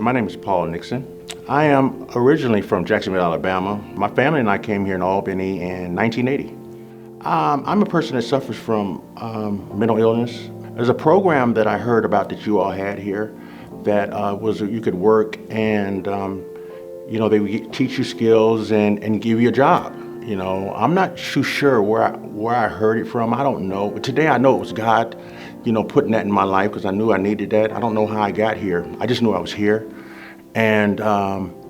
My name is Paul Nixon. I am originally from Jacksonville, Alabama. My family and I came here in Albany in 1980. I'm a person that suffers from mental illness. There's a program that I heard about that you all had here that was you could work and they would teach you skills and give you a job. I'm not too sure where I heard it from. I don't know. But today I know it was God, putting that in my life because I knew I needed that. I don't know how I got here. I just knew I was here. And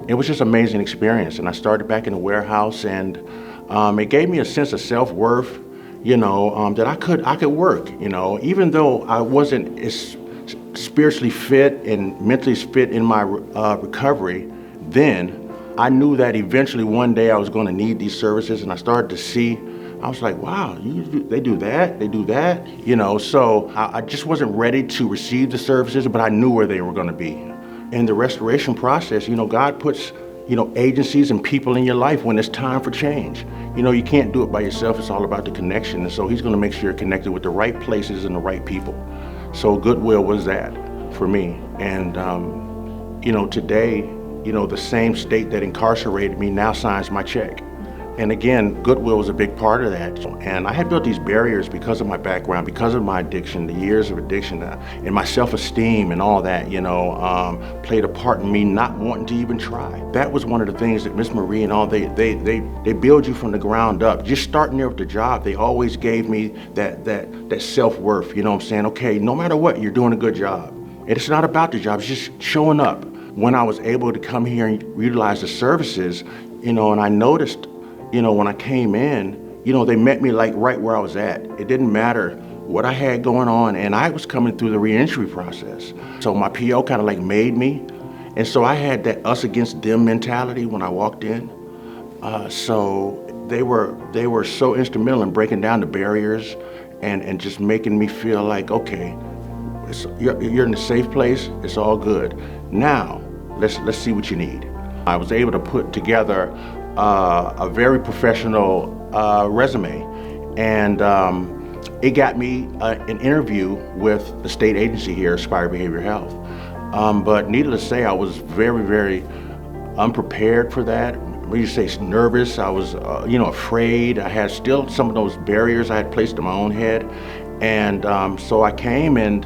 it was just an amazing experience. And I started back in the warehouse, and it gave me a sense of self-worth, that I could work, even though I wasn't as spiritually fit and mentally fit in my recovery then. I knew that eventually one day I was going to need these services, and I started to see, I was like, wow, they do that, so I just wasn't ready to receive the services, but I knew where they were going to be. In the restoration process, God puts, agencies and people in your life when it's time for change. You can't do it by yourself. It's all about the connection. And so he's going to make sure you're connected with the right places and the right people. So Goodwill was that for me. And, today, the same state that incarcerated me now signs my check. And again, Goodwill was a big part of that. And I had built these barriers because of my background, because of my addiction, the years of addiction, and my self-esteem and all that, played a part in me not wanting to even try. That was one of the things that Miss Marie and all, they build you from the ground up. Just starting there with the job, they always gave me that self-worth, Okay, no matter what, you're doing a good job. And it's not about the job, it's just showing up. When I was able to come here and utilize the services, and I noticed, when I came in, they met me like right where I was at. It didn't matter what I had going on, and I was coming through the reentry process. So my PO kind of like made me, and so I had that us against them mentality when I walked in. So they were so instrumental in breaking down the barriers and just making me feel like, okay, you're in a safe place, it's all good. Now, let's see what you need. I was able to put together a very professional resume, and it got me an interview with the state agency here, Aspire Behavioral Health. But needless to say, I was very, very unprepared for that. When you say nervous, I was, afraid. I had still some of those barriers I had placed in my own head, and so I came and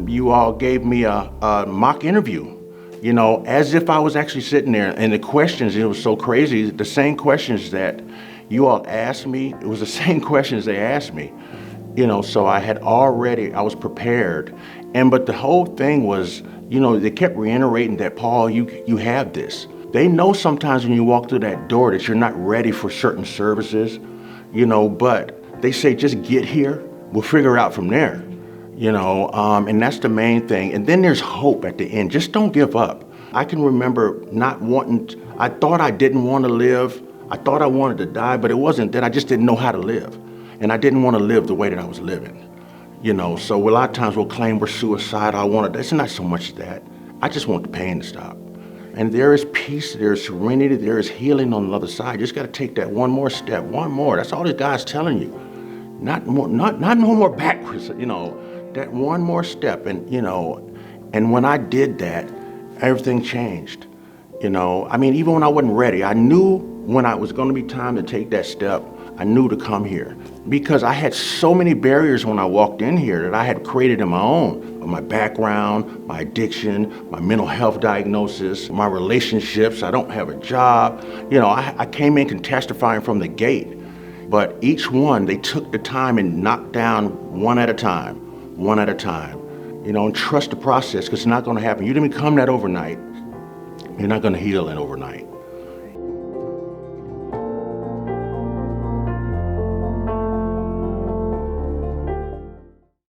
you all gave me a mock interview. As if I was actually sitting there. And the questions, it was so crazy. The same questions that you all asked me, it was the same questions they asked me. So I was prepared. But the whole thing was, they kept reiterating that, Paul, you have this. They know sometimes when you walk through that door that you're not ready for certain services, but they say, just get here, we'll figure it out from there. And that's the main thing. And then there's hope at the end. Just don't give up. I can remember I thought I didn't want to live. I thought I wanted to die, but it wasn't that. I just didn't know how to live. And I didn't want to live the way that I was living. So a lot of times we'll claim we're suicidal. It's not so much that. I just want the pain to stop. And there is peace, there is serenity, there is healing on the other side. You just got to take that one more step, one more. That's all this God's telling you. Not no more backwards, that one more step. And when I did that, everything changed. Even when I wasn't ready, I knew when it was going to be time to take that step, I knew to come here. Because I had so many barriers when I walked in here that I had created in my own. My background, my addiction, my mental health diagnosis, my relationships, I don't have a job. I came in catastrophizing from the gate. But each one, they took the time and knocked down one at a time. And trust the process, because it's not going to happen. You didn't become that overnight. You're not going to heal in overnight.